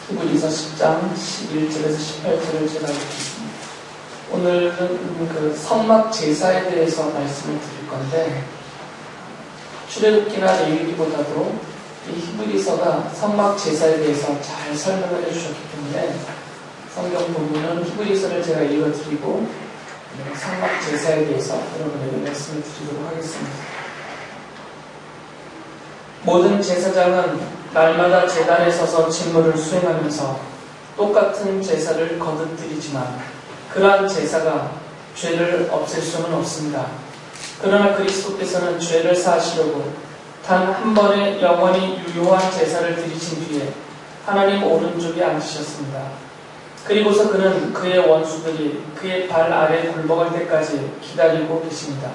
히브리서 10장 11절에서 18절을 제가 읽겠습니다. 오늘은 그 성막 제사에 대해서 말씀을 드릴 건데, 출애굽기나 레위기보다도 이 히브리서가 성막 제사에 대해서 잘 설명을 해주셨기 때문에 성경 본문은 히브리서를 제가 읽어드리고 성막 제사에 대해서 여러분에게 말씀을 드리도록 하겠습니다. 모든 제사장은 날마다 제단에 서서 직무를 수행하면서 똑같은 제사를 거듭드리지만 그러한 제사가 죄를 없앨 수는 없습니다. 그러나 그리스도께서는 죄를 사하시려고 단 한 번의 영원히 유효한 제사를 드리신 뒤에 하나님 오른쪽에 앉으셨습니다. 그리고서 그는 그의 원수들이 그의 발 아래 굴복할 때까지 기다리고 계십니다.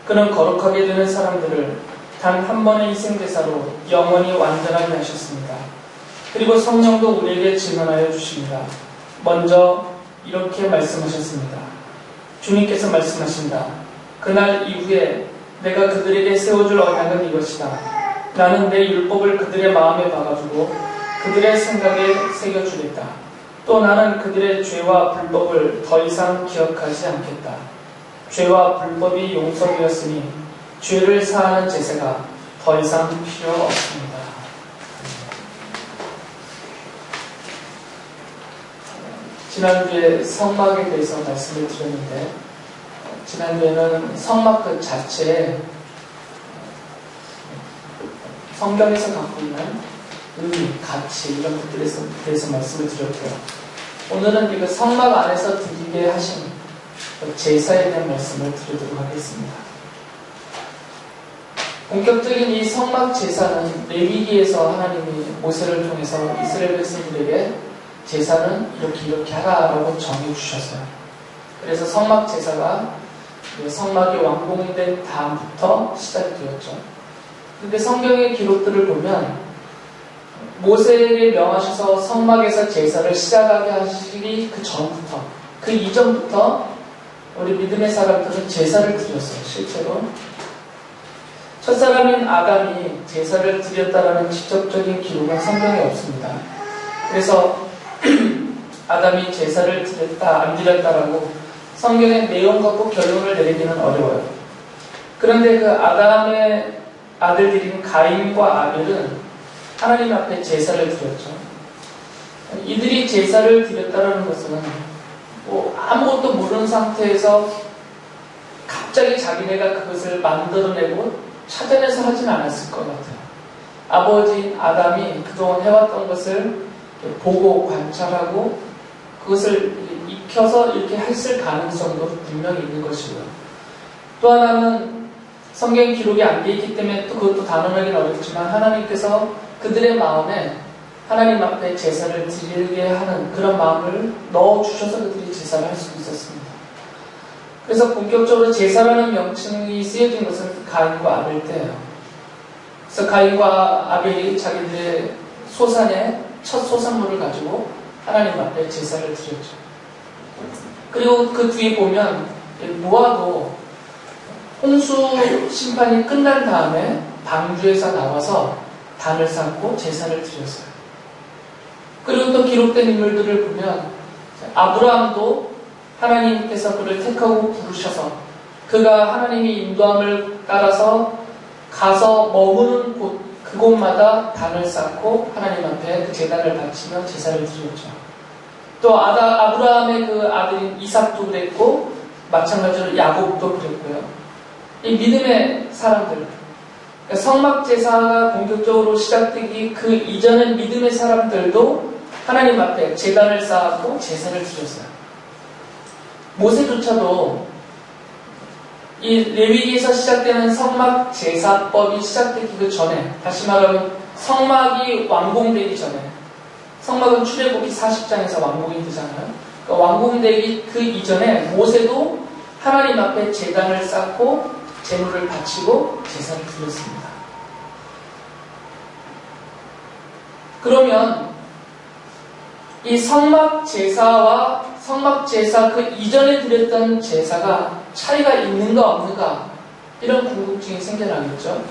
그는 거룩하게 되는 사람들을 단 한 번의 희생제사로 영원히 완전하게 하셨습니다. 그리고 성령도 우리에게 증언하여 주십니다. 먼저 이렇게 말씀하셨습니다. 주님께서 말씀하신다. 그날 이후에 내가 그들에게 세워줄 언약은 이것이다. 나는 내 율법을 그들의 마음에 박아주고 그들의 생각에 새겨주겠다. 또 나는 그들의 죄와 불법을 더 이상 기억하지 않겠다. 죄와 불법이 용서되었으니 죄를 사하는 제사가 더 이상 필요 없습니다. 지난주에 성막에 대해서 말씀을 드렸는데, 지난주에는 성막 그 자체에 성경에서 갖고 있는 의미, 가치 이런 것들에 대해서 말씀을 드렸고요. 오늘은 그 성막 안에서 드리게 하신 제사에 대한 말씀을 드리도록 하겠습니다. 본격적인 이 성막 제사는 레위기에서 하나님이 모세를 통해서 이스라엘 백성들에게 제사는 이렇게 하라라고 정해주셨어요. 그래서 성막 제사가 성막이 완공된 다음부터 시작되었죠. 그런데 성경의 기록들을 보면 모세에게 명하셔서 성막에서 제사를 시작하게 하시기 그 전부터, 그 이전부터 우리 믿음의 사람들은 제사를 드렸어요. 실제로 첫사람인 아담이 제사를 드렸다라는 직접적인 기록은 성경에 없습니다. 그래서 아담이 제사를 드렸다 안 드렸다라고 성경의 내용 갖고 결론을 내리기는 어려워요. 그런데 그 아담의 아들들인 가인과 아벨은 하나님 앞에 제사를 드렸죠. 이들이 제사를 드렸다는 것은 아무것도 모르는 상태에서 갑자기 자기네가 그것을 만들어내고 찾아내서 하진 않았을 것 같아요. 아버지인 아담이 그동안 해왔던 것을 보고 관찰하고 그것을 익혀서 이렇게 했을 가능성도 분명히 있는 것이고요. 또 하나는 성경 기록이 안 돼 있기 때문에 또 그것도 단언하기는 어렵지만 하나님께서 그들의 마음에 하나님 앞에 제사를 드리게 하는 그런 마음을 넣어주셔서 그들이 제사를 할 수 있었습니다. 그래서 본격적으로 제사라는 명칭이 쓰여진 것은 가인과 아벨 때예요. 그래서 가인과 아벨이 자기들의 소산의 첫 소산물을 가지고 하나님 앞에 제사를 드렸죠. 그리고 그 뒤에 보면 노아도 홍수 심판이 끝난 다음에 방주에서 나와서 단을 쌓고 제사를 드렸어요. 그리고 또 기록된 인물들을 보면 아브라함도 하나님께서 그를 택하고 부르셔서 그가 하나님의 인도함을 따라서 가서 머무는 곳 그곳마다 단을 쌓고 하나님 앞에 그 제단을 바치며 제사를 드렸죠. 또 아브라함의 그 아들인 이삭도 그랬고 마찬가지로 야곱도 그랬고요. 이 믿음의 사람들, 그러니까 성막 제사가 본격적으로 시작되기 그 이전의 믿음의 사람들도 하나님 앞에 제단을 쌓고 제사를 드렸어요. 모세조차도 이 레위기에서 시작되는 성막 제사법이 시작되기 그 전에, 다시 말하면 성막이 완공되기 전에, 성막은 출애굽기 40장에서 완공이 되잖아요. 그러니까 완공되기 그 이전에 모세도 하나님 앞에 제단을 쌓고 제물을 바치고 제사를 드렸습니다. 그러면 이 성막 제사와 성막 제사 그 이전에 드렸던 제사가 차이가 있는가 없는가 이런 궁금증이 생겨나겠죠.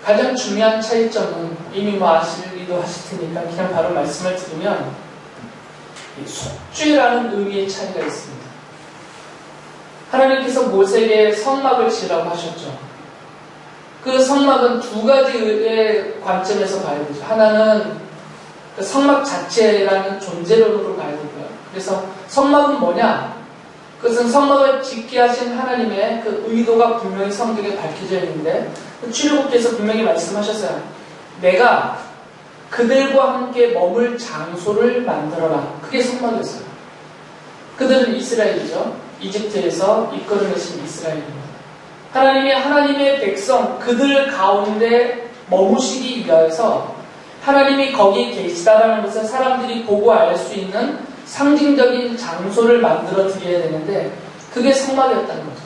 가장 중요한 차이점은 이미 뭐 아시기도 하실 테니까 그냥 바로 말씀을 드리면 속죄라는 의미의 차이가 있습니다. 하나님께서 모세에게 성막을 지으라고 하셨죠. 그 성막은 두 가지의 관점에서 봐야 되죠. 하나는 그 성막 자체라는 존재론으로 봐야 되고요. 그래서 성막은 뭐냐? 그것은 성막을 짓게 하신 하나님의 그 의도가 분명히 성경에 밝혀져 있는데 출애굽기에서 분명히 말씀하셨어요. 내가 그들과 함께 머물 장소를 만들어라. 그게 성막이었어요. 그들은 이스라엘이죠. 이집트에서 이끌어내신 이스라엘입니다. 하나님의 백성 그들 가운데 머무시기 위하여서 하나님이 거기 계시다라는 것을 사람들이 보고 알 수 있는 상징적인 장소를 만들어 드려야 되는데 그게 성막이었다는 거죠.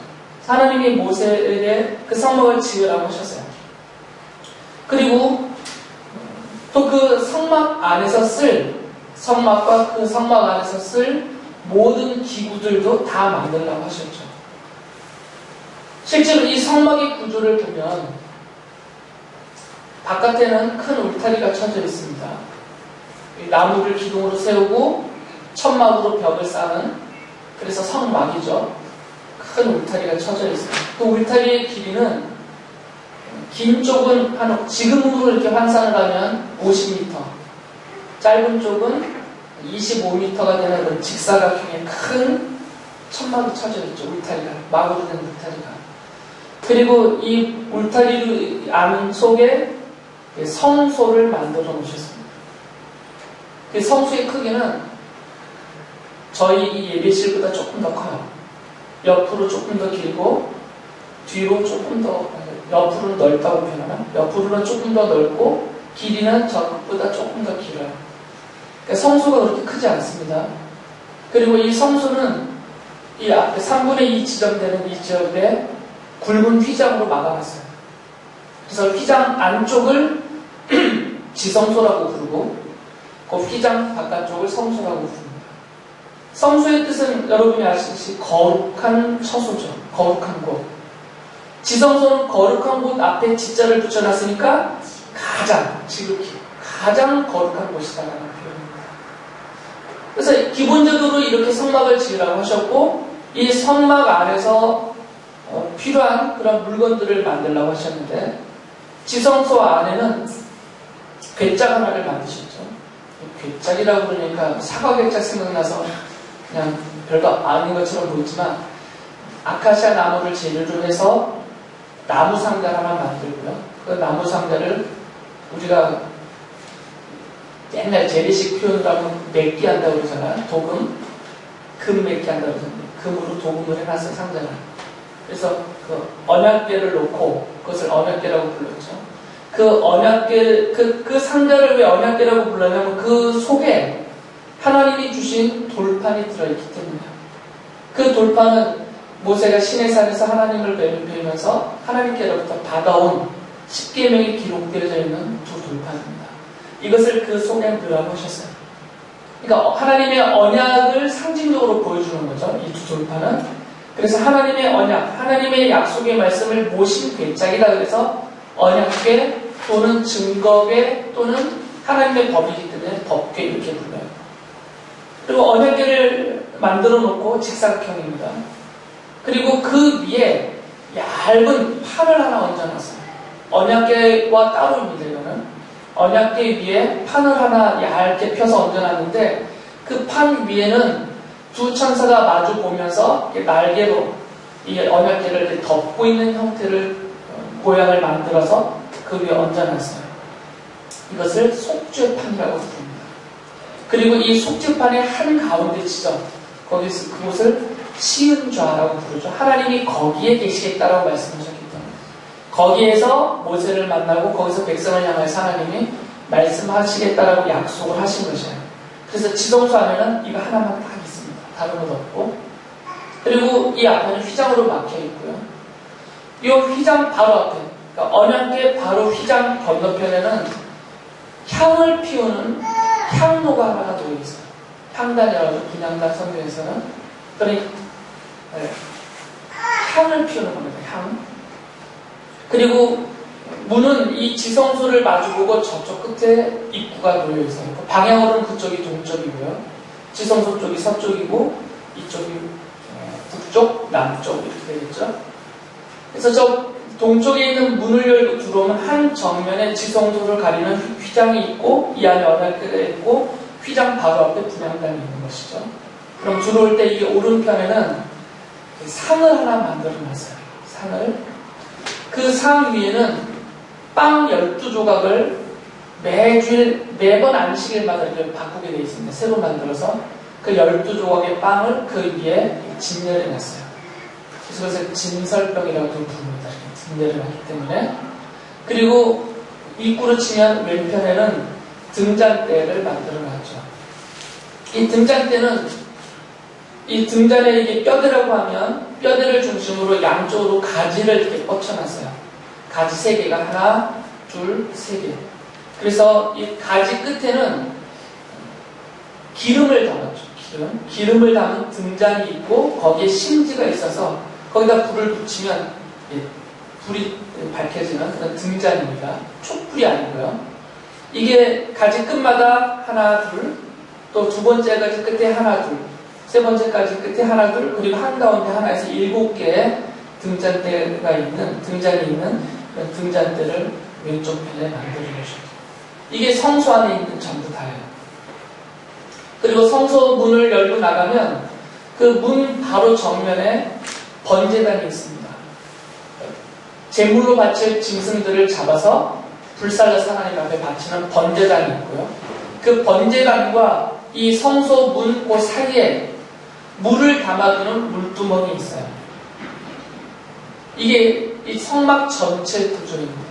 하나님이 모세에게 그 성막을 지으라고 하셨어요. 그리고 또 그 성막 안에서 성막과 그 성막 안에서 쓸 모든 기구들도 다 만들라고 하셨죠. 실제로 이 성막의 구조를 보면 바깥에는 큰 울타리가 쳐져 있습니다. 나무를 기둥으로 세우고 천막으로 벽을 쌓는, 그래서 성막이죠. 큰 울타리가 쳐져 있습니다. 그 울타리의 길이는 긴 쪽은 지금으로 이렇게 환산을 하면 50m, 짧은 쪽은 25m가 되는 그런 직사각형의 큰 천막이 쳐져 있죠. 울타리가, 막으로 된 울타리가. 그리고 이 울타리 안 속에 성소를 만들어 놓으셨습니다. 그 성소의 크기는 저희 이 예배실보다 조금 더 커요. 옆으로 조금 더 길고 뒤로 조금 더, 옆으로는 넓다고 표현하나? 옆으로는 조금 더 넓고 길이는 저것보다 조금 더 길어요. 그러니까 성소가 그렇게 크지 않습니다. 그리고 이 성소는 이 앞에 3분의 2 지점되는 이 지역에 굵은 휘장으로 막아놨어요. 그래서 휘장 안쪽을 지성소라고 부르고 그 휘장 바깥쪽을 성소라고 부릅니다. 성소의 뜻은 여러분이 아시듯이 거룩한 처소죠. 거룩한 곳. 지성소는 거룩한 곳 앞에 지자를 붙여놨으니까 지극히 가장 거룩한 곳이다라는 표현입니다. 그래서 기본적으로 이렇게 성막을 지으라고 하셨고 이 성막 안에서 필요한 그런 물건들을 만들라고 하셨는데 지성소 안에는 궤짝 하나를 만드셨죠. 궤짝이라고 그러니까 사과 궤짝 생각나서 그냥 별거 아닌 것처럼 보이지만 아카시아 나무를 재료로 해서 나무 상자 하나 만들고요. 그 나무 상자를 우리가 옛날 재래식 표현으로 하면 맺기 한다고 그러잖아요. 도금, 금 맺기 한다고 그러잖아요. 금으로 도금을 해놨어요, 상자를. 그래서 그 언약궤를 놓고 그것을 언약궤라고 불렀죠. 그 언약궤, 그 상자를 왜 언약궤라고 불렀냐면 그 속에 하나님이 주신 돌판이 들어있기 때문이에요. 그 돌판은 모세가 시내산에서 하나님을 뵈면서 하나님께로부터 받아온 10계명이 기록되어져 있는 두 돌판입니다. 이것을 그 속에 넣으라고 하셨어요. 그러니까 하나님의 언약을 상징적으로 보여주는 거죠. 이 두 돌판은. 그래서 하나님의 언약, 하나님의 약속의 말씀을 모신 궤짝이다. 그래서 언약궤 또는 증거궤 또는 하나님의 법이기 때문에 법궤 이렇게 불러요. 그리고 언약궤를 만들어 놓고 직사각형입니다. 그리고 그 위에 얇은 판을 하나 얹어놨어요. 언약궤와 따로입니다. 이거는 언약궤 위에 판을 하나 얇게 펴서 얹어놨는데 그 판 위에는 두 천사가 마주 보면서 날개로 이 언약궤를 이렇게 덮고 있는 형태를 모양을 만들어서 그 위에 얹어놨어요. 이것을 속죄판이라고 부릅니다. 그리고 이 속죄판의 한 가운데 지점, 거기서 그곳을 시은좌라고 부르죠. 하나님이 거기에 계시겠다라고 말씀하셨기 때문에 거기에서 모세를 만나고 거기서 백성을 향해서 하나님이 말씀하시겠다라고 약속을 하신 것이에요. 그래서 지성소 안에는 이거 하나만 딱 있습니다. 다른 것 없고. 그리고 이 앞에는 휘장으로 막혀 있고요. 이 휘장 바로 앞에, 그러니까 언약궤 바로 휘장 건너편에는 향을 피우는 향로가 하나가 놓여 있어요. 향단이라고 분향단 성경에서는. 그러니 향을 피우는 겁니다. 향. 그리고 문은 이 지성소를 마주보고 저쪽 끝에 입구가 놓여 있어요. 방향으로는 그쪽이 동쪽이고요. 지성소 쪽이 서쪽이고 이쪽이 북쪽, 남쪽 이렇게 되겠죠. 그래서 저 동쪽에 있는 문을 열고 들어오면 한 정면에 지성소를 가리는 휘장이 있고 이 안에 언약궤가 있고 휘장 바로 앞에 분향단이 있는 것이죠. 그럼 들어올 때 이게 오른편에는 상을 하나 만들어 놨어요. 상을. 그 상 위에는 빵 12조각을 매번 안식일마다 이렇게 바꾸게 되어 있습니다. 새로 만들어서 그 12조각의 빵을 그 위에 진열해 놨어요. 그래서 그것을 진설병이라고 부릅니다. 진열을 하기 때문에. 그리고 입구로 치면 왼편에는 등잔대를 만들어 놨죠. 이 등잔대는 이 등잔에 이게 뼈대라고 하면 뼈대를 중심으로 양쪽으로 가지를 이렇게 뻗쳐놨어요. 가지 3개가 하나, 둘, 3개. 그래서 이 가지 끝에는 기름을 담았죠. 기름을 담은 등잔이 있고 거기에 심지가 있어서 거기다 불을 붙이면 불이 밝혀지는 그런 등잔입니다. 촛불이 아니고요. 이게 가지 끝마다 하나, 둘, 또 두 번째 가지 끝에 하나, 둘, 세 번째까지 끝에 하나, 둘, 그리고 한가운데 하나에서 7개의 등잔대가 있는, 등잔이 있는 그런 등잔대를 왼쪽 편에 만들어 놓으셨죠. 이게 성소 안에 있는 전부 다예요. 그리고 성소 문을 열고 나가면 그 문 바로 정면에 번제단이 있습니다. 제물로 바칠 짐승들을 잡아서 불살라서 하나님 앞에 바치는 번제단이 있고요. 그 번제단과 이 성소 문 그 사이에 물을 담아두는 물두멍이 있어요. 이게 이 성막 전체 구조입니다.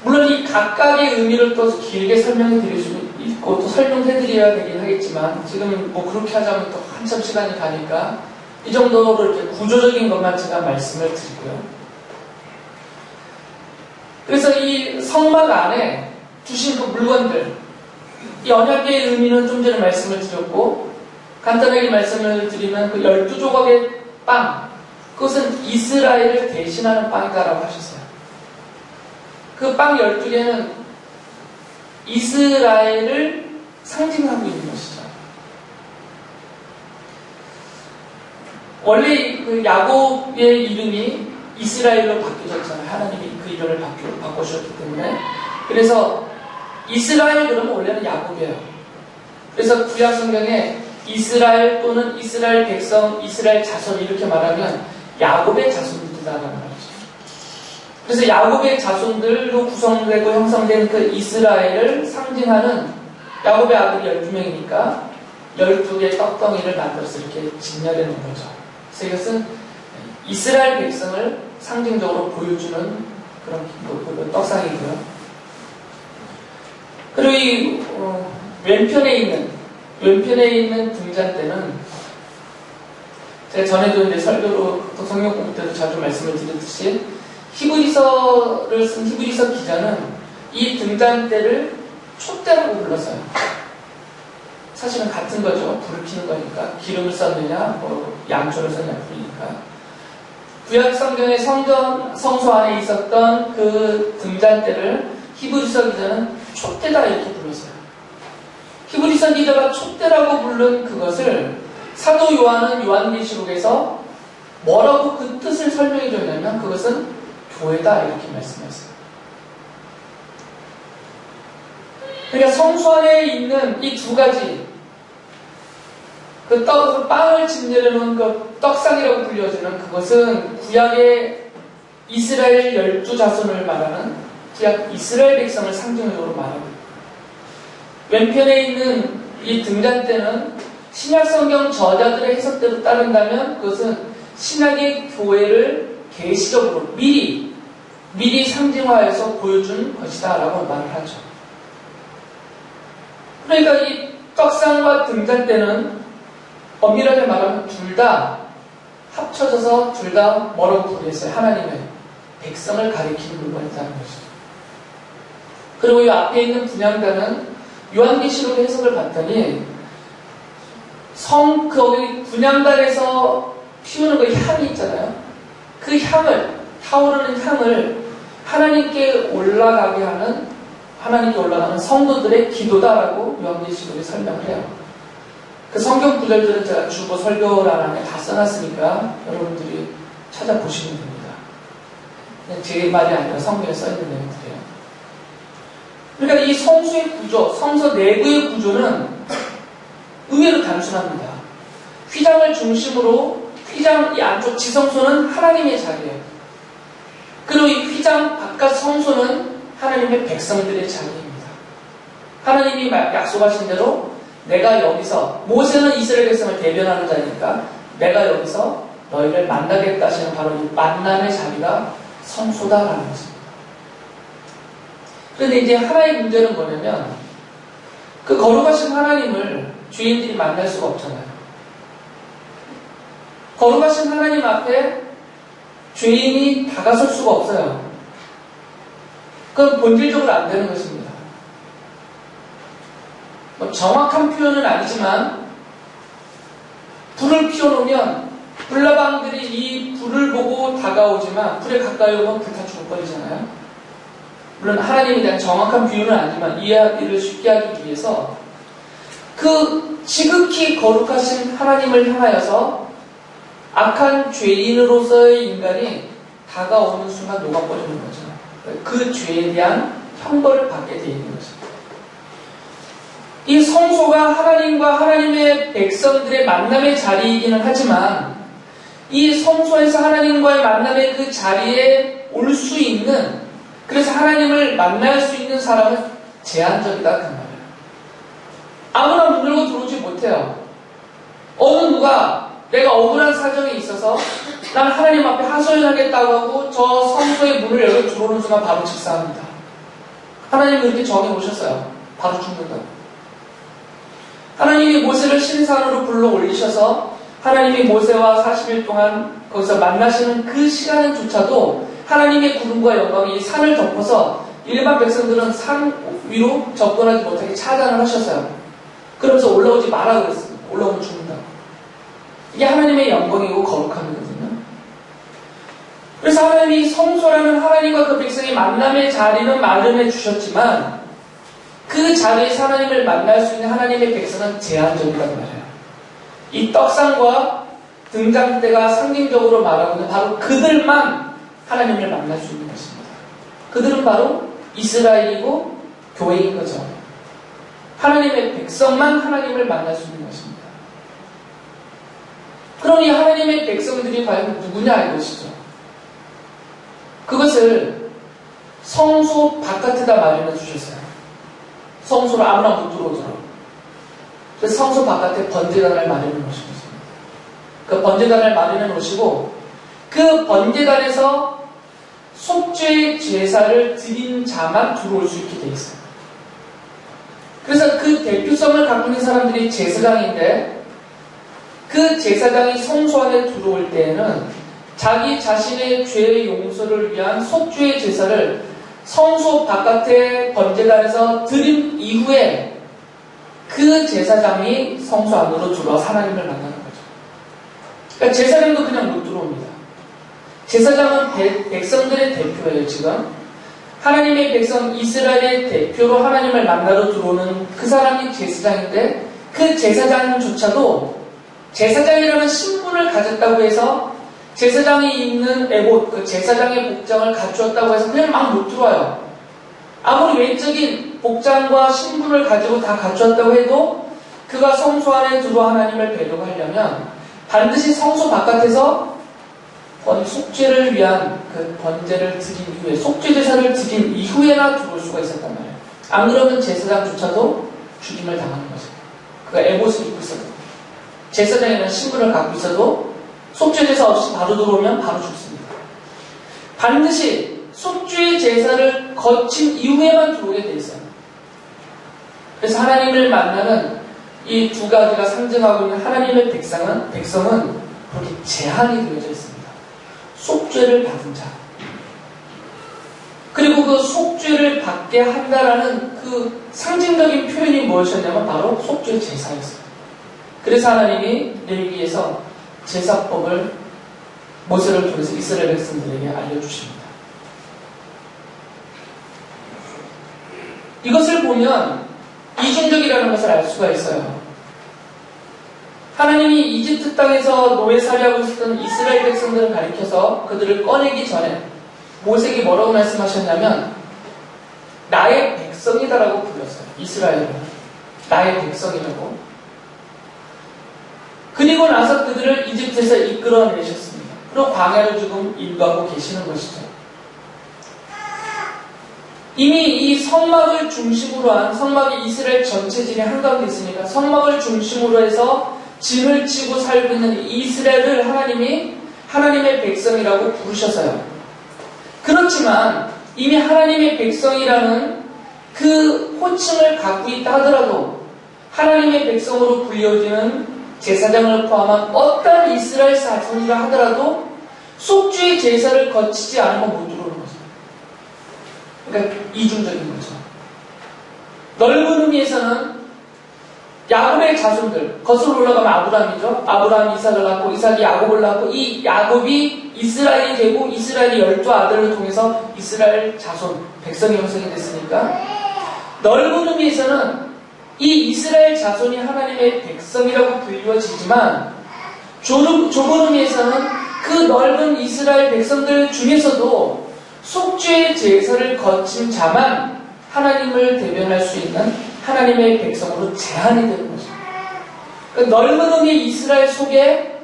물론 이 각각의 의미를 또 길게 설명해 드릴 수 있고 또 설명해 드려야 되긴 하겠지만 지금 뭐 그렇게 하자면 또 한참 시간이 가니까 이 정도로 이렇게 구조적인 것만 제가 말씀을 드리고요. 그래서 이 성막 안에 두신 그 물건들, 이 언약궤의 의미는 좀 전에 말씀을 드렸고 간단하게 말씀을 드리면 그 12조각의 빵, 그것은 이스라엘을 대신하는 빵이다라고 하셨어요. 그 빵 12개는 이스라엘을 상징하고 있는 것이죠. 원래 그 야곱의 이름이 이스라엘로 바뀌어졌잖아요. 하나님이 그 이름을 바꾸셨기 때문에. 그래서 이스라엘 그러면 원래는 야곱이에요. 그래서 구약 성경에 이스라엘 또는 이스라엘 백성, 이스라엘 자손 이렇게 말하면 야곱의 자손들이다라는 말이죠. 그래서 야곱의 자손들로 구성되고 형성된 그 이스라엘을 상징하는 야곱의 아들이 12명이니까 12개의 떡덩이를 만들어서 이렇게 진열해 놓은 거죠. 그래서 이것은 이스라엘 백성을 상징적으로 보여주는 그런 떡상이고요. 그리고 이 왼편에 있는 등잔대는 제가 전에도 이제 설교로 또 성경 공부 때도 자주 말씀을 드렸듯이 히브리서를 쓴 히브리서 기자는 이 등잔대를 촛대라고 불렀어요. 사실은 같은 거죠. 불을 켜는 거니까. 기름을 썼느냐, 양초를 썼느냐, 불이니까. 구약 성경의 성소 안에 있었던 그 등잔대를 히브리서 기자는 촛대다 이렇게 불렀어요. 히브리서 기자가 촛대라고 부른 그것을 사도 요한은 요한계시록에서 뭐라고 그 뜻을 설명해 줬냐면 그것은 교회다 이렇게 말씀했어요. 그러니까 성소 안에 있는 이 두 가지 그 빵을 진열해 놓은 그 떡상이라고 불려지는 그것은 구약의 이스라엘 12자손을 말하는 구약 이스라엘 백성을 상징적으로 말합니다. 왼편에 있는 이 등잔대는 신약 성경 저자들의 해석대로 따른다면 그것은 신약의 교회를 계시적으로 미리 상징화해서 보여준 것이다 라고 말을 하죠. 그러니까 이 떡상과 등잔대는 엄밀하게 말하면 둘 다 합쳐져서 둘 다 뭐라고 부르겠어요? 하나님의 백성을 가리키는 물건이라는 것이죠. 그리고 이 앞에 있는 분향단은 요한계시록의 해석을 봤더니 거기 분향단에서 피우는 그 향이 있잖아요. 그 타오르는 향을 하나님께 올라가게 하는 성도들의 기도다라고 요한계시록에 설명을 해요. 그 성경 구절들은 제가 주보 설교란에 다 써놨으니까 여러분들이 찾아보시면 됩니다. 그냥 제 말이 아니라 성경에 써있는 내용들이에요. 그러니까 이 성소의 구조, 성소 내부의 구조는 의외로 단순합니다. 휘장을 중심으로 휘장 이 안쪽 지성소는 하나님의 자리예요. 그리고 이 휘장 바깥 성소는 하나님의 백성들의 자리입니다. 하나님이 약속하신 대로 내가 여기서, 모세는 이스라엘 백성을 대변하는 자니까 내가 여기서 너희를 만나겠다 하시는 바로 이 만남의 자리가 성소다라는 것입니다. 그런데 이제 하나의 문제는 뭐냐면 그 거룩하신 하나님을 죄인들이 만날 수가 없잖아요. 거룩하신 하나님 앞에 죄인이 다가설 수가 없어요. 그건 본질적으로 안 되는 것입니다. 정확한 표현은 아니지만 불을 피워놓으면 불나방들이 이 불을 보고 다가오지만 불에 가까이 오면 불타 죽어버리잖아요. 물론 하나님에 대한 정확한 비유는 아니지만 이해하기를 쉽게 하기 위해서 그 지극히 거룩하신 하나님을 향하여서 악한 죄인으로서의 인간이 다가오는 순간 녹아버리는 거죠. 그 죄에 대한 형벌을 받게 되어 있는 거죠. 이 성소가 하나님과 하나님의 백성들의 만남의 자리이기는 하지만 이 성소에서 하나님과의 만남의 그 자리에 올 수 있는, 그래서 하나님을 만날 수 있는 사람은 제한적이다 그 말이에요. 아무나 문 열고 들어오지 못해요. 어느 누가 내가 억울한 사정이 있어서 난 하나님 앞에 하소연하겠다고 하고 저 성소의 문을 열고 들어오는 순간 바로 직사합니다. 하나님이 그렇게 정해놓으셨어요. 바로 죽는다고. 하나님이 모세를 신산으로 불러 올리셔서 하나님이 모세와 40일 동안 거기서 만나시는 그 시간조차도 하나님의 구름과 영광이 산을 덮어서 일반 백성들은 산 위로 접근하지 못하게 차단을 하셨어요. 그러면서 올라오지 마라 그랬습니다. 올라오면 죽는다고. 이게 하나님의 영광이고 거룩함이거든요. 그래서 하나님이 성소라는 하나님과 그 백성의 만남의 자리는 마련해 주셨지만 그 자리에서 하나님을 만날 수 있는 하나님의 백성은 제한적이라고 말해요. 이 떡상과 등장대가 상징적으로 말하고 있는 바로 그들만 하나님을 만날 수 있는 것입니다. 그들은 바로 이스라엘이고 교회인 거죠. 하나님의 백성만 하나님을 만날 수 있는 것입니다. 그럼 이 하나님의 백성들이 과연 누구냐 이것이죠. 그것을 성소 바깥에다 마련해 주셨어요. 성소로 아무나 못 들어오도록. 그래서 성소 바깥에 번제단을 마련해 놓으셨습니다. 그 번제단을 마련해 놓으시고 그 번제단에서 속죄의 제사를 드린 자만 들어올 수 있게 돼 있어요. 그래서 그 대표성을 갖고 있는 사람들이 제사장인데 그 제사장이 성소 안에 들어올 때에는 자기 자신의 죄의 용서를 위한 속죄의 제사를 성소 바깥의 번제단에서 드린 이후에 그 제사장이 성소 안으로 들어와 하나님을 만나는 거죠. 그러니까 제사장도 그냥 못 들어옵니다. 제사장은 백성들의 대표예요. 지금 하나님의 백성 이스라엘의 대표로 하나님을 만나러 들어오는 그 사람이 제사장인데 그 제사장조차도 제사장이라는 신분을 가졌다고 해서 제사장이 입는 에봇, 그 제사장의 복장을 갖추었다고 해서 그냥 막 못 들어와요. 아무리 외적인 복장과 신분을 가지고 다 갖추었다고 해도 그가 성소 안에 들어와 하나님을 뵈려하려면 반드시 성소 바깥에서 속죄를 위한 그 번제를 드린 이후에, 속죄 제사를 드린 이후에나 들어올 수가 있었단 말이에요. 안 그러면 제사장조차도 죽임을 당하는 거죠. 그가 에봇을 입고 있어도, 제사장이라는 신분을 갖고 있어도 속죄 제사 없이 바로 들어오면 바로 죽습니다. 반드시 속죄 제사를 거친 이후에만 들어오게 돼 있어요. 그래서 하나님을 만나는 이 두 가지가 상징하고 있는 하나님의 백성은 그렇게 제한이 되어져 있습니다. 속죄를 받은 자. 그리고 그 속죄를 받게 한다라는 그 상징적인 표현이 무엇이었냐면 바로 속죄 제사였어요. 그래서 하나님이 레위기에서 제사법을 모세를 통해서 이스라엘 백성들에게 알려주십니다. 이것을 보면 이중적이라는 것을 알 수가 있어요. 하나님이 이집트 땅에서 노예살이하고 있었던 이스라엘 백성들을 가리켜서 그들을 꺼내기 전에 모세에게 뭐라고 말씀하셨냐면 나의 백성이다라고 불렀어요. 이스라엘은 나의 백성이라고. 그리고 나서 그들을 이집트에서 이끌어내셨습니다. 그리고 광야를 지금 인도하고 계시는 것이죠. 이미 이 성막을 중심으로 한 성막이 이스라엘 전체 진의 한가운데 있으니까 성막을 중심으로 해서 진을 치고 살고 있는 이스라엘을 하나님이 하나님의 백성이라고 부르셔서요. 그렇지만 이미 하나님의 백성이라는 그 호칭을 갖고 있다 하더라도 하나님의 백성으로 불려지는 제사장을 포함한 어떤 이스라엘 자손이라 하더라도 속죄의 제사를 거치지 않으면 못 들어오는 거죠. 그러니까 이중적인 거죠. 넓은 의미에서는 야곱의 자손들, 거슬러 올라가면 아브라함이죠. 아브라함이 이삭을 낳고 이삭이 야곱을 낳고 이 야곱이 이스라엘이 되고 이스라엘이 12아들을 통해서 이스라엘 자손, 백성이 형성이 됐으니까 넓은 의미에서는 이 이스라엘 자손이 하나님의 백성이라고 불리워지지만 좁은 의미에서는 그 넓은 이스라엘 백성들 중에서도 속죄의 제사를 거친 자만 하나님을 대변할 수 있는 하나님의 백성으로 제한이 되는 거죠. 그러니까 넓은 의미의 이스라엘 속에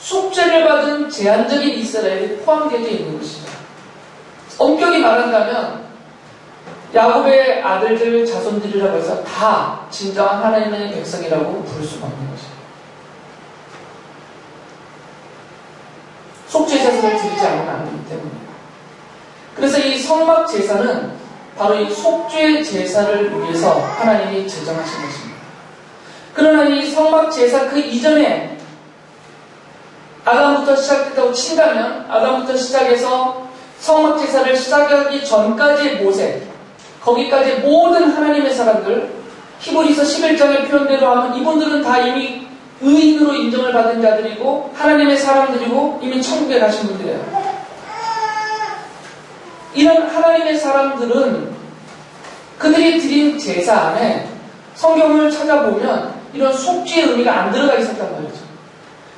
속죄를 받은 제한적인 이스라엘이 포함되어 있는 것이죠. 엄격히 말한다면 야곱의 아들들 자손들이라고 해서 다 진정한 하나님의 백성이라고 부를 수가 없는 것이죠. 속죄 제사를 드리지 않으면 안 되기 때문입니다. 그래서 이 성막 제사는 바로 이 속죄 제사를 위해서 하나님이 제정하신 것입니다. 그러나 이 성막 제사 그 이전에 아담부터 시작됐다고 친다면 아담부터 시작해서 성막 제사를 시작하기 전까지의 모세, 거기까지 모든 하나님의 사람들, 히브리서 11장의 표현대로 하면 이분들은 다 이미 의인으로 인정을 받은 자들이고 하나님의 사람들이고 이미 천국에 가신 분들이에요. 이런 하나님의 사람들은 그들이 드린 제사 안에 성경을 찾아보면 이런 속죄의 의미가 안 들어가 있었단 말이죠.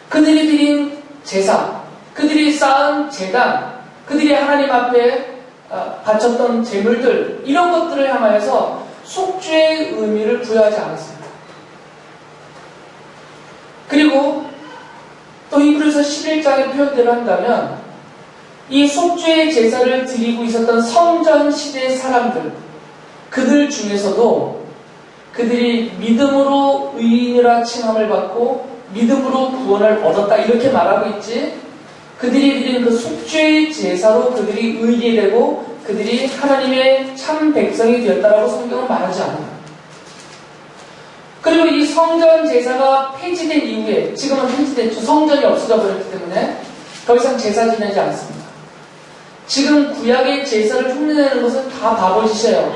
그들이 드린 제사, 그들이 쌓은 제단, 그들이 하나님 앞에 바쳤던 제물들 이런 것들을 향하여서 속죄의 의미를 부여하지 않았습니다. 그리고 또 히브리서 11장의 표현대로 한다면 이 속죄의 제사를 드리고 있었던 성전 시대의 사람들, 그들 중에서도 그들이 믿음으로 의인이라 칭함을 받고 믿음으로 구원을 얻었다 이렇게 말하고 있지, 그들이 드린 그 속죄의 제사로 그들이 의인이 되고 그들이 하나님의 참 백성이 되었다라고 성경은 말하지 않아요. 그리고 이 성전 제사가 폐지된 이후에, 지금은 폐지됐죠. 성전이 없어져 버렸기 때문에 더 이상 제사 지내지 않습니다. 지금 구약의 제사를 흉내내는 것은 다 바보짓이에요.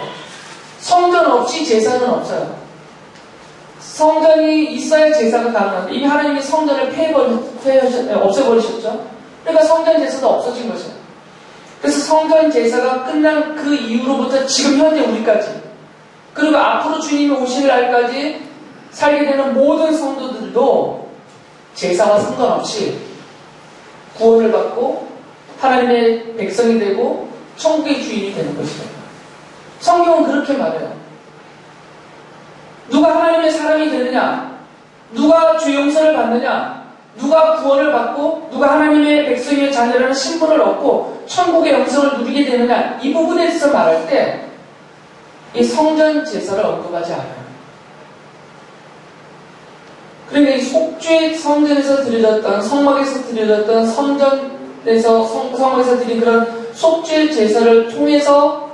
성전 없이 제사는 없어요. 성전이 있어야 제사가 가능한데 이미 하나님이 성전을 없애버리셨죠. 그러니까 성전 제사도 없어진 것이에요. 그래서 성전 제사가 끝난 그 이후로부터 지금 현재 우리까지, 그리고 앞으로 주님이 오실 날까지 살게 되는 모든 성도들도 제사와 상관없이 구원을 받고 하나님의 백성이 되고 천국의 주인이 되는 것이에요. 성경은 그렇게 말해요. 누가 하나님의 사람이 되느냐, 누가 죄 용서를 받느냐, 누가 구원을 받고 누가 하나님의 백성의 자녀라는 신분을 얻고 천국의 영생을 누리게 되느냐, 이 부분에 대해서 말할 때 이 성전 제사를 언급하지 않아요. 그러니까 이 속죄 성전에서 드려졌던, 성막에서 드려졌던, 성막에서 드린 그런 속죄 제사를 통해서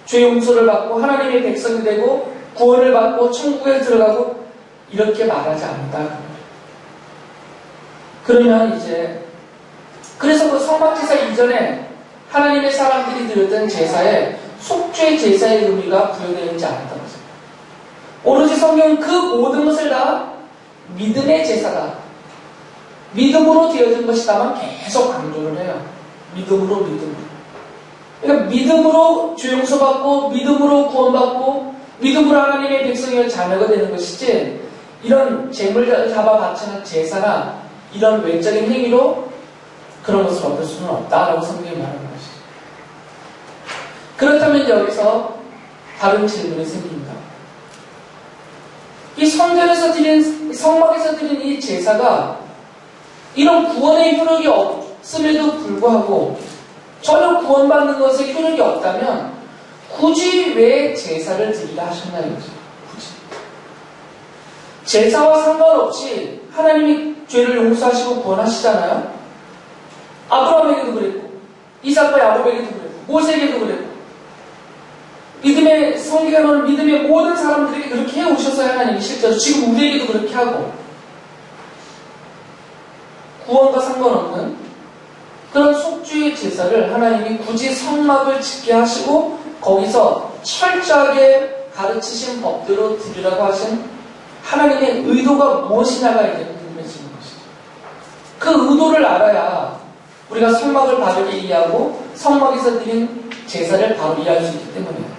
죄 용서를 받고 하나님의 백성이 되고 구원을 받고 천국에 들어가고 이렇게 말하지 않는다. 그러면 이제 그래서 그 성막제사 이전에 하나님의 사람들이 드렸던 제사에 속죄 제사의 의미가 부여되어 있지 않았다는 거죠. 오로지 성경은 그 모든 것을 다 믿음의 제사다, 믿음으로 되어진 것이다만 계속 강조를 해요. 믿음으로. 그러니까 믿음으로 죄 용서받고 믿음으로 구원받고 믿음으로 하나님의 백성이여 자녀가 되는 것이지 이런 재물을 잡아 바치는 제사나 이런 외적인 행위로 그런 것을 얻을 수는 없다라고 성경이 말하는 것이죠. 그렇다면 여기서 다른 질문이 생깁니다. 이 성전에서 드린, 성막에서 드린 이 제사가 이런 구원의 효력이 없음에도 불구하고 전혀 구원받는 것에 효력이 없다면 굳이 왜 제사를 드리라 하셨나 이거죠. 굳이. 제사와 상관없이 하나님이 죄를 용서하시고 구원하시잖아요. 아브라함에게도 그랬고 이삭과 야곱에게도 그랬고 모세에게도 그랬고 믿음의 성경에 나오는 믿음의 모든 사람들에게 그렇게 해오셨어요. 하나님이 실제로 지금 우리에게도 그렇게 하고 구원과 상관없는 그런 속죄의 제사를 하나님이 굳이 성막을 짓게 하시고 거기서 철저하게 가르치신 법대로 드리라고 하신 하나님의 의도가 무엇이냐가 이제 궁금해지는 것이죠. 그 의도를 알아야 우리가 성막을 바르게 이해하고 성막에서 드린 제사를 바로 이해할 수 있기 때문이에요.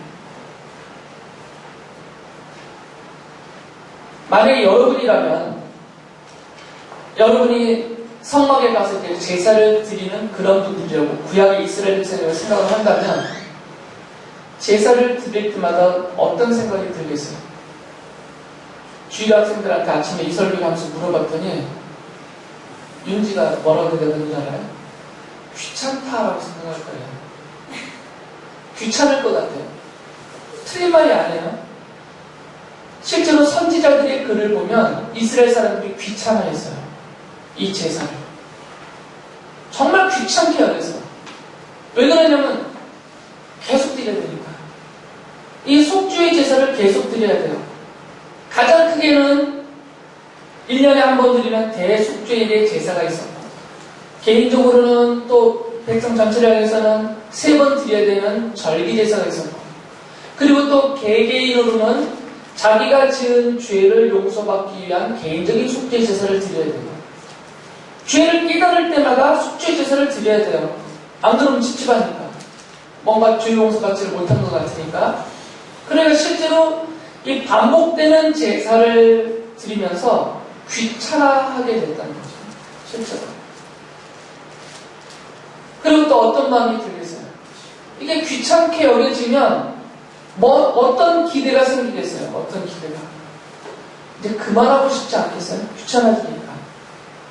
만약에 여러분이라면 여러분이 성막에 갔을 때 제사를 드리는 그런 분들이라고 구약의 이스라엘 백성을 생각을 한다면 제사를 드릴 때마다 어떤 생각이 들겠어요? 주일 학생들한테 아침에 이설교 하면서 물어봤더니 윤지가 뭐라고 대답했는지 알아요? 귀찮다라고 생각할 거예요. 귀찮을 것 같아요. 틀린 말이 아니에요. 실제로 선지자들의 글을 보면 이스라엘 사람들이 귀찮아했어요. 이 제사를. 정말 귀찮게 여겼어요. 왜 그러냐면 계속 드려야 되니까. 이 속죄의 제사를 계속 드려야 돼요. 가장 크게는 1년에 한 번 드리는 대속죄의 제사가 있었고 개인적으로는 또 백성 전체를 향해서는 3번 드려야 되는 절기 제사가 있었고 그리고 또 개개인으로는 자기가 지은 죄를 용서받기 위한 개인적인 속죄 제사를 드려야 돼요. 죄를 깨달을 때마다 속죄 제사를 드려야 돼요. 안 그러면 찝찝하니까. 뭔가 죄 용서받지를 못한 것 같으니까. 그러니까 실제로 이 반복되는 제사를 드리면서 귀찮아하게 됐다는 거죠. 실제로. 그리고 또 어떤 마음이 들겠어요? 이게 귀찮게 여겨지면 어떤 기대가 생기겠어요? 어떤 기대가? 이제 그만하고 싶지 않겠어요? 귀찮아지니까.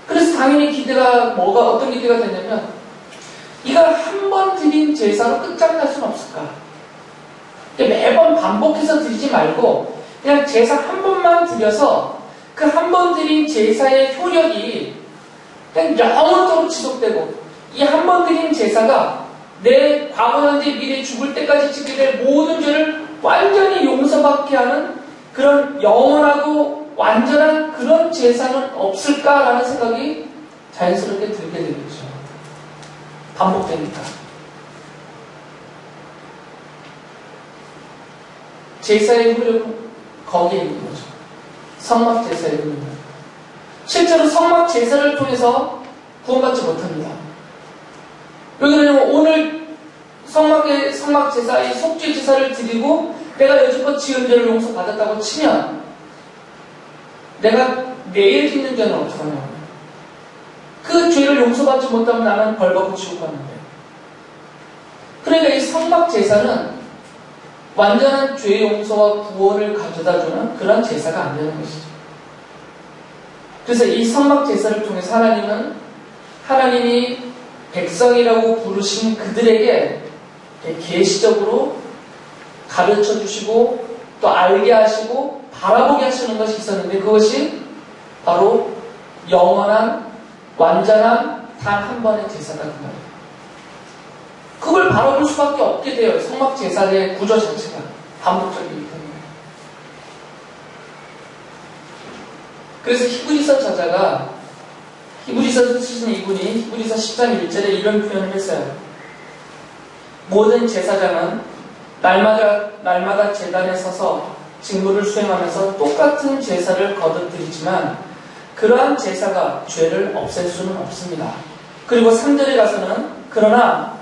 그래서 당연히 기대가 어떤 기대가 되냐면 이걸 한 번 드린 제사로 끝장날 수는 없을까? 매번 반복해서 드리지 말고 그냥 제사 한 번만 드려서 그 한 번 드린 제사의 효력이 그냥 영원토록 지속되고 이 한 번 드린 제사가 내 과거, 현재, 미래 죽을 때까지 짓게 될 모든 죄를 완전히 용서받게 하는 그런 영원하고 완전한 그런 제사는 없을까라는 생각이 자연스럽게 들게 되겠죠. 반복되니까. 제사의 효력은 거기에 있는 거죠. 성막 제사의 효력은. 실제로 성막 제사를 통해서 구원받지 못합니다. 왜 그러냐면 오늘 성막 제사의 속죄 제사를 드리고 내가 여지껏 지은 죄를 용서받았다고 치면 내가 내일 짓는 죄는 어떡하냐고. 그 죄를 용서받지 못하면 나는 벌받고 지옥 가는데. 그러니까 이 성막 제사는 완전한 죄 용서와 구원을 가져다주는 그런 제사가 안 되는 것이죠. 그래서 이 성막 제사를 통해서 하나님이 백성이라고 부르신 그들에게 계시적으로 가르쳐 주시고 또 알게 하시고 바라보게 하시는 것이 있었는데 그것이 바로 영원한 완전한 단 한 번의 제사다 그 말이에요. 그걸 바라볼 수밖에 없게 돼요. 성막 제사의 구조 자체가 반복적이기 때문에. 그래서 히브리서 저자가 히브리서 쓰신 이분이 히브리서 10장 1절에 이런 표현을 했어요. 모든 제사장은 날마다 제단에 서서 직무를 수행하면서 똑같은 제사를 거듭드리지만 그러한 제사가 죄를 없앨 수는 없습니다. 그리고 3절에 가서는 그러나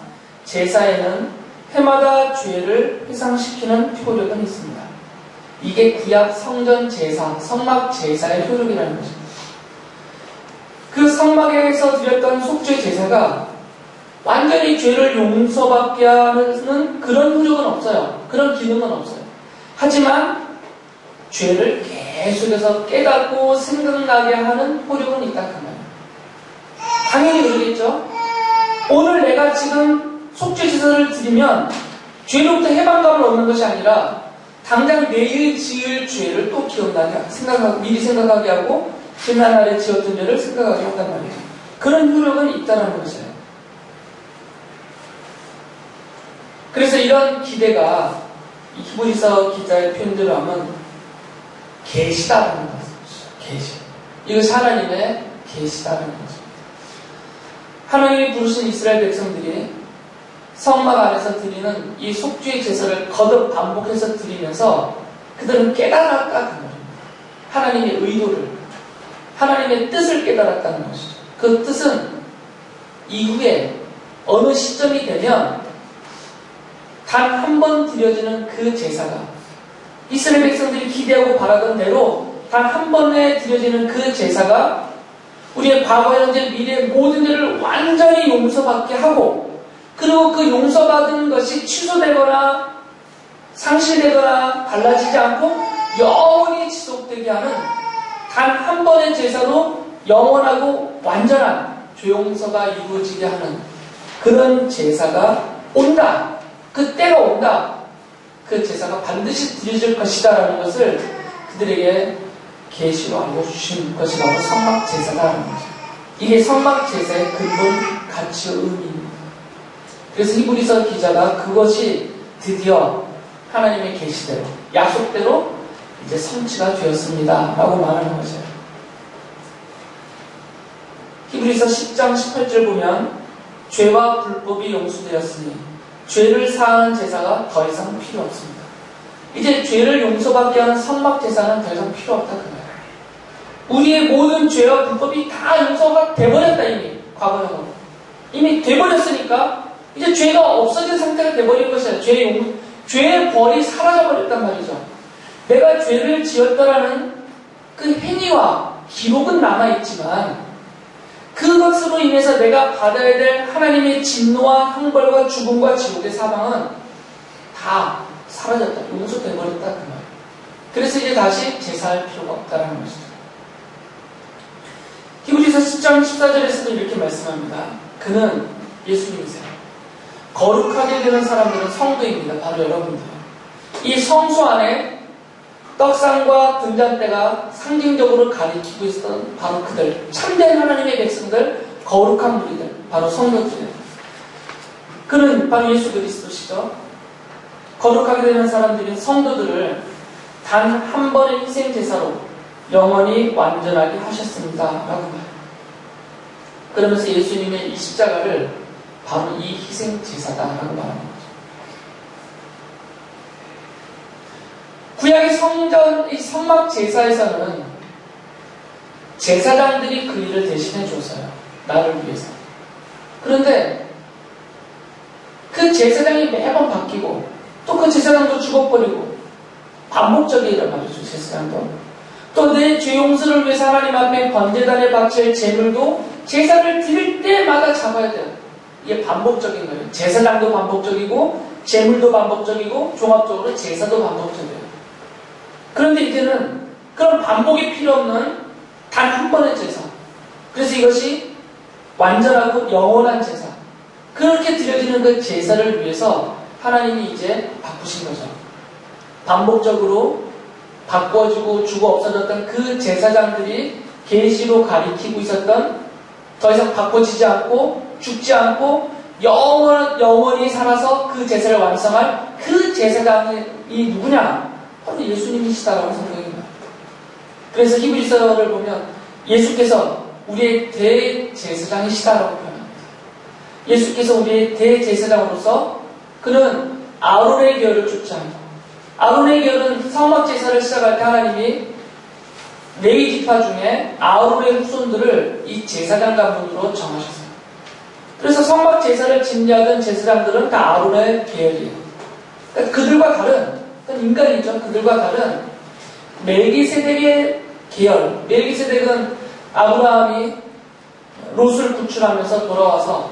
제사에는 해마다 죄를 회상시키는 효력은 있습니다. 이게 구약 성전 제사, 성막 제사의 효력이라는 것입니다. 그 성막에서 드렸던 속죄 제사가 완전히 죄를 용서받게 하는 그런 효력은 없어요. 그런 기능은 없어요. 하지만 죄를 계속해서 깨닫고 생각나게 하는 효력은 있다 그 말이에요. 당연히 그러겠죠. 오늘 내가 지금 속죄 제사를 드리면 죄로부터 해방감을 얻는 것이 아니라 당장 내일 지을 죄를 또 기억나게 미리 생각하게 하고 지난날에 지었던 죄를 생각하게 한단 말이에요. 그런 효력은 있다는 것이에요. 그래서 이런 기대가 히브리서 기자의 표현대로 하면 계시다라는 것이죠. 계시. 이것이 하나님의 계시다라는 것입니다. 하나님이 부르신 이스라엘 백성들이 성막 안에서 드리는 이 속죄의 제사를 거듭 반복해서 드리면서 그들은 깨달았다 그 말입니다. 하나님의 의도를, 하나님의 뜻을 깨달았다는 것이죠. 그 뜻은 이후에 어느 시점이 되면 단 한 번 드려지는 그 제사가 이스라엘 백성들이 기대하고 바라던 대로 단 한 번에 드려지는 그 제사가 우리의 과거, 현재, 미래의 모든 일을 완전히 용서받게 하고 그리고 그 용서받은 것이 취소되거나 상실되거나 달라지지 않고 영원히 지속되게 하는 단 한 번의 제사로 영원하고 완전한 죄용서가 이루어지게 하는 그런 제사가 온다. 그 때가 온다. 그 제사가 반드시 드려질 것이다라는 것을 그들에게 계시로 알려주신 것이 바로 성막 제사다라는 거죠. 이게 성막 제사의 근본 가치와 의미입니다. 그래서 히브리서 기자가 그것이 드디어 하나님의 계시대로 약속대로 이제 성취가 되었습니다 라고 말하는 거죠. 히브리서 10장 18절 보면 죄와 불법이 용서되었으니 죄를 사하는 제사가 더 이상 필요 없습니다. 이제 죄를 용서받게 하는 성막 제사는 더 이상 필요 없다 그 말이에요. 우리의 모든 죄와 불법이 다 용서가 돼버렸다. 이미 과거형으로 이미 돼버렸으니까 이제 죄가 없어진 상태가 돼버린 것이야. 죄의 벌이 사라져버렸단 말이죠. 내가 죄를 지었다라는 그 행위와 기록은 남아있지만 그것으로 인해서 내가 받아야 될 하나님의 진노와 형벌과 죽음과 지옥의 사망은 다 사라졌다. 용서돼버렸다 그 말이에요. 그래서 이제 다시 제사할 필요가 없다라는 것이죠. 히브리서 10장 14절에서도 이렇게 말씀합니다. 그는 예수님이세요. 거룩하게 되는 사람들은 성도입니다. 바로 여러분들. 이 성소 안에 떡상과 등잔대가 상징적으로 가리키고 있었던 바로 그들, 참된 하나님의 백성들, 거룩한 무리들, 바로 성도들이에요. 그는 바로 예수 그리스도시죠. 거룩하게 되는 사람들인 성도들을 단 한 번의 희생 제사로 영원히 완전하게 하셨습니다 라고 말해요. 그러면서 예수님의 이 십자가를 바로 이 희생 제사다라고 말하는 거죠. 구약의 이 성막 제사에서는 제사장들이 그 일을 대신해 줬어요. 나를 위해서. 그런데 그 제사장이 매번 바뀌고 또 그 제사장도 죽어버리고 반복적이란 말이죠. 제사장도. 또 내 죄 용서를 위해서 하나님 앞에 번제단에 바칠 제물도 제사를 드릴 때마다 잡아야 돼요. 이게 반복적인 거예요. 제사장도 반복적이고 제물도 반복적이고 종합적으로 제사도 반복적이에요. 그런데 이제는 그런 반복이 필요 없는 단 한 번의 제사. 그래서 이것이 완전하고 영원한 제사. 그렇게 드려지는 그 제사를 위해서 하나님이 이제 바꾸신 거죠. 반복적으로 바꿔주고 죽어 없어졌던 그 제사장들이 계시로 가리키고 있었던 더 이상 바꿔지지 않고 죽지 않고 영원히 살아서 그 제사를 완성할 그 제사장이 누구냐? 바로 예수님이시다라고 생각합니다. 그래서 히브리서를 보면 예수께서 우리의 대제사장이시다라고 표현합니다. 예수께서 우리의 대제사장으로서 그는 아론의 계열을 쫓지 않고 아론의 계열은 성막 제사를 시작할 때 하나님이 레위 지파 중에 아론의 후손들을 이 제사장 가문으로 정하셨어요. 그래서 성막 제사를 진리하던 제사장들은 다 아론의 계열이에요. 그러니까 그들과 다른, 그러니까 인간이죠. 그들과 다른 멜기세덱의 계열. 멜기세덱은 아브라함이 롯을 구출하면서 돌아와서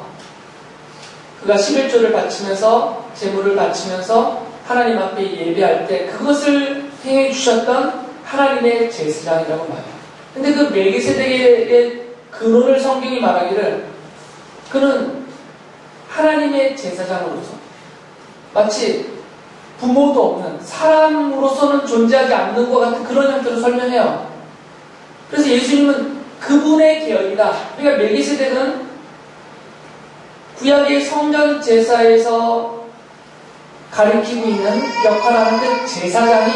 그가 11조를 바치면서 제물을 바치면서 하나님 앞에 예배할 때 그것을 행해 주셨던 하나님의 제사장이라고 말해요. 근데 그 멜기세덱의 근원을 성경이 말하기를 그는 하나님의 제사장으로서 마치 부모도 없는 사람으로서는 존재하지 않는 것 같은 그런 형태로 설명해요. 그래서 예수님은 그분의 계열이다. 그러니까 멜기세덱은 구약의 성전 제사에서 가리키고 있는 역할을 하는 제사장이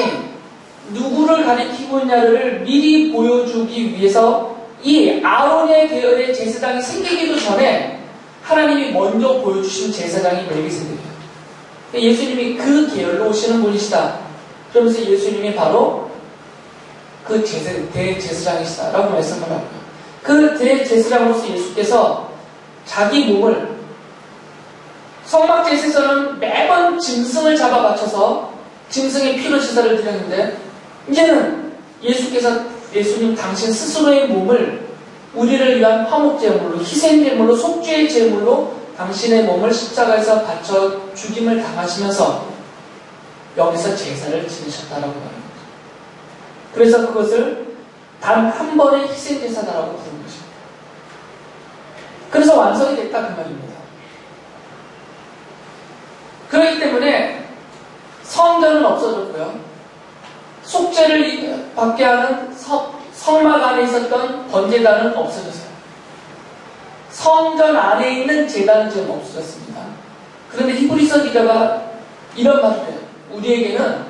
누구를 가리키고 있냐를 미리 보여주기 위해서 이 아론의 계열의 제사장이 생기기도 전에 하나님이 먼저 보여주신 제사장이 멜기세덱이에요. 예수님이 그 계열로 오시는 분이시다. 그러면서 예수님이 바로 그 대제사장이시다라고 말씀을 하고요. 그 대제사장으로서 예수께서 자기 몸을 성막 제사에서는 매번 짐승을 잡아 바쳐서 짐승의 피로 제사를 드렸는데 이제는 예수님 당신 스스로의 몸을 우리를 위한 화목제물로 희생제물로 속죄의 제물로 당신의 몸을 십자가에서 바쳐 죽임을 당하시면서 여기서 제사를 지내셨다라고 말합니다. 그래서 그것을 단 한 번의 희생제사다라고 부르는 것입니다. 그래서 완성이 됐다 그 말입니다. 그렇기 때문에 성전은 없어졌고요. 속죄를 받게 하는 성막 안에 있었던 번제단은 없어졌어요. 성전 안에 있는 제단은 지금 없어졌습니다. 그런데 히브리서 기자가 이런 말을 해요. 우리에게는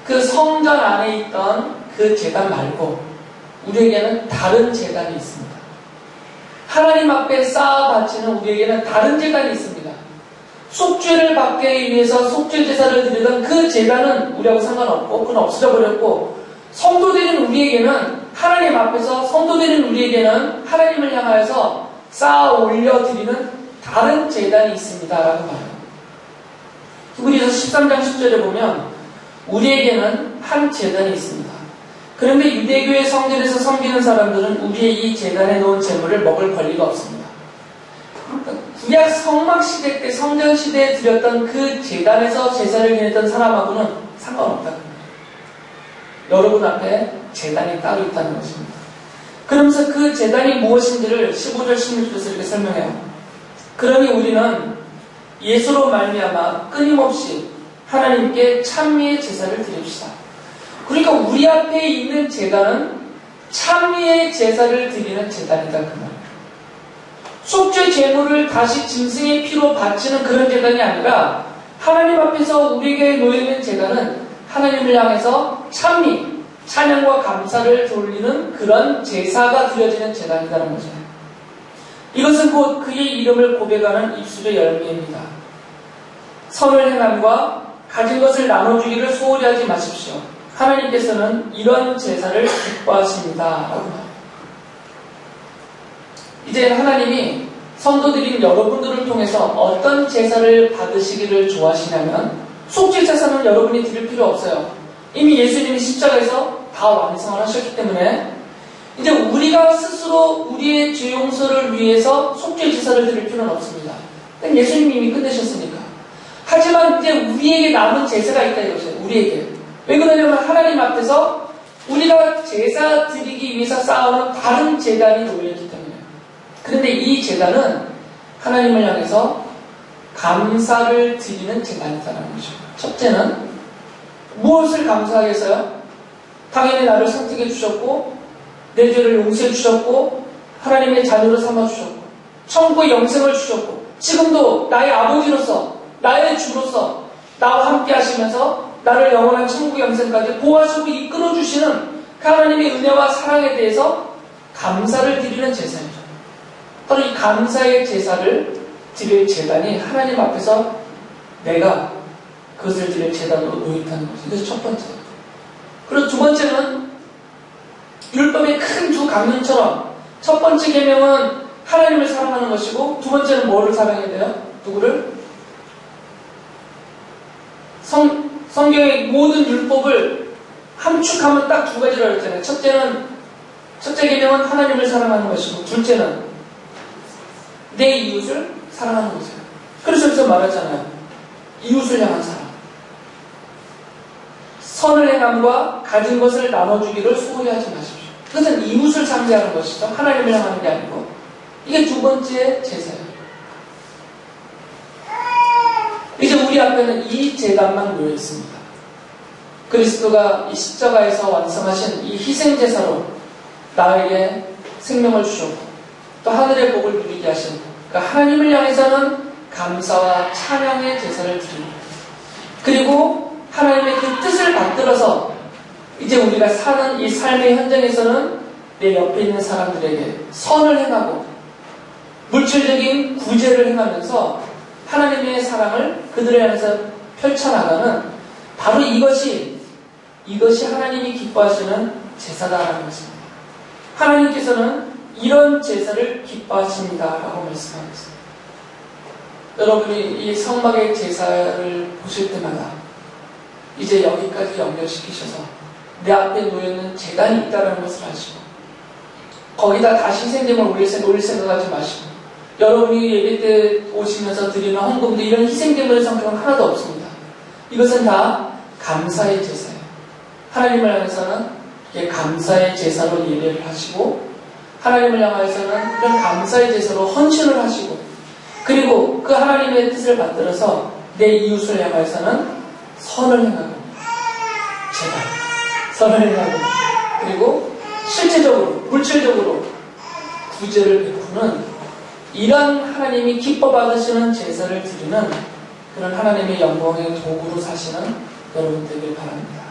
그 성전 안에 있던 그 제단 말고 우리에게는 다른 제단이 있습니다. 하나님 앞에 쌓아 바치는 우리에게는 다른 제단이 있습니다. 속죄를 받기 위해서 속죄 제사를 드리던 그 제단은 우리하고 상관없고 그건 없어져 버렸고 성도되는 우리에게는 하나님 앞에서 성도되는 우리에게는 하나님을 향하여서 쌓아 올려드리는 다른 제단이 있습니다라고 말해요. 히브리서 13장 10절에 보면 우리에게는 한 제단이 있습니다. 그런데 유대교의 성전에서 섬기는 사람들은 우리의 이 제단에 놓은 제물을 먹을 권리가 없습니다. 구약 성막 시대 때 성전 시대에 드렸던 그 제단에서 제사를 지냈던 사람하고는 상관없다는 거예요. 여러분 앞에 제단이 따로 있다는 것입니다. 그러면서 그 제단이 무엇인지를 15절 16절에서 이렇게 설명해요. 그러니 우리는 예수로 말미암아 끊임없이 하나님께 찬미의 제사를 드립시다. 그러니까 우리 앞에 있는 제단은 찬미의 제사를 드리는 제단이다 그 말이에요. 속죄 제물을 다시 짐승의 피로 바치는 그런 제단이 아니라 하나님 앞에서 우리에게 놓여있는 제단은 하나님을 향해서 찬미, 찬양과 감사를 돌리는 그런 제사가 드려지는 제단이라는 거죠. 이것은 곧 그의 이름을 고백하는 입술의 열매입니다. 선을 행함과 가진 것을 나눠주기를 소홀히 하지 마십시오. 하나님께서는 이런 제사를 기뻐하십니다. 라고 말합니다. 이제 하나님이 성도들인 여러분들을 통해서 어떤 제사를 받으시기를 좋아하시냐면 속죄 제사는 여러분이 드릴 필요 없어요. 이미 예수님이 십자가에서 다 완성을 하셨기 때문에 이제 우리가 스스로 우리의 죄 용서를 위해서 속죄 제사를 드릴 필요는 없습니다. 예수님이 이미 끝내셨으니까. 하지만 이제 우리에게 남은 제사가 있다 이거죠. 우리에게. 왜 그러냐면 하나님 앞에서 우리가 제사 드리기 위해서 쌓아오는 다른 제단이 놓여있기 때문에. 그런데 이 제단은 하나님을 향해서 감사를 드리는 제단이다라는 것입니다. 첫째는 무엇을 감사하게 해서요? 당연히 나를 선택해 주셨고 내 죄를 용서해 주셨고 하나님의 자녀로 삼아 주셨고 천국의 영생을 주셨고 지금도 나의 아버지로서 나의 주로서 나와 함께 하시면서 나를 영원한 천국의 영생까지 보호하시고 이끌어 주시는 그 하나님의 은혜와 사랑에 대해서 감사를 드리는 제사입니다. 바로 이 감사의 제사를 드릴 제단이 하나님 앞에서 내가 그것을 드릴 제단으로 놓였다는 것이. 그래서 첫 번째. 그리고 두 번째는 강론처럼 첫 번째 계명은 하나님을 사랑하는 것이고 두 번째는 뭐를 사랑해야 돼요? 누구를? 성경의 모든 율법을 함축하면 딱 두 가지라고 했잖아요. 첫째 계명은 하나님을 사랑하는 것이고 둘째는 내 이웃을 사랑하는 것이에요. 그래서 여기서 말하잖아요. 이웃을 향한 사랑. 선을 행함과 가진 것을 나눠주기를 소홀히 하지 마십시오. 그것은 이웃을 상대하는 것이죠. 하나님을 향하는 게 아니고. 이게 두 번째 제사예요. 이제 우리 앞에는 이 제단만 놓여 있습니다. 그리스도가 이 십자가에서 완성하신 이 희생제사로 나에게 생명을 주셨고 또 하늘의 복을 누리게 하신 그러니까 하나님을 향해서는 감사와 찬양의 제사를 드립니다. 그리고 하나님의 그 뜻을 받들어서 이제 우리가 사는 이 삶의 현장에서는 내 옆에 있는 사람들에게 선을 행하고 물질적인 구제를 행하면서 하나님의 사랑을 그들을 향해서 펼쳐나가는 바로 이것이 하나님이 기뻐하시는 제사다라는 것입니다. 하나님께서는 이런 제사를 기뻐하십니다라고 말씀하셨습니다. 여러분이 이 성막의 제사를 보실 때마다 이제 여기까지 연결시키셔서 내 앞에 놓여있는 제단이 있다는 것을 아시고 거기다 다시 희생제물 올릴 생각하지 마시고 여러분이 예배 때 오시면서 드리는 헌금도 이런 희생제물의 성격은 하나도 없습니다. 이것은 다 감사의 제사예요. 하나님을 향해서는 이게 감사의 제사로 예배를 하시고 하나님을 향해서는 이런 감사의 제사로 헌신을 하시고 그리고 그 하나님의 뜻을 받들어서 내 이웃을 향해서는 선을 행하고 선을 행하고 그리고 실제적으로 물질적으로 구제를 베푸는 이런 하나님이 기뻐 받으시는 제사를 드리는 그런 하나님의 영광의 도구로 사시는 여러분 되길 바랍니다.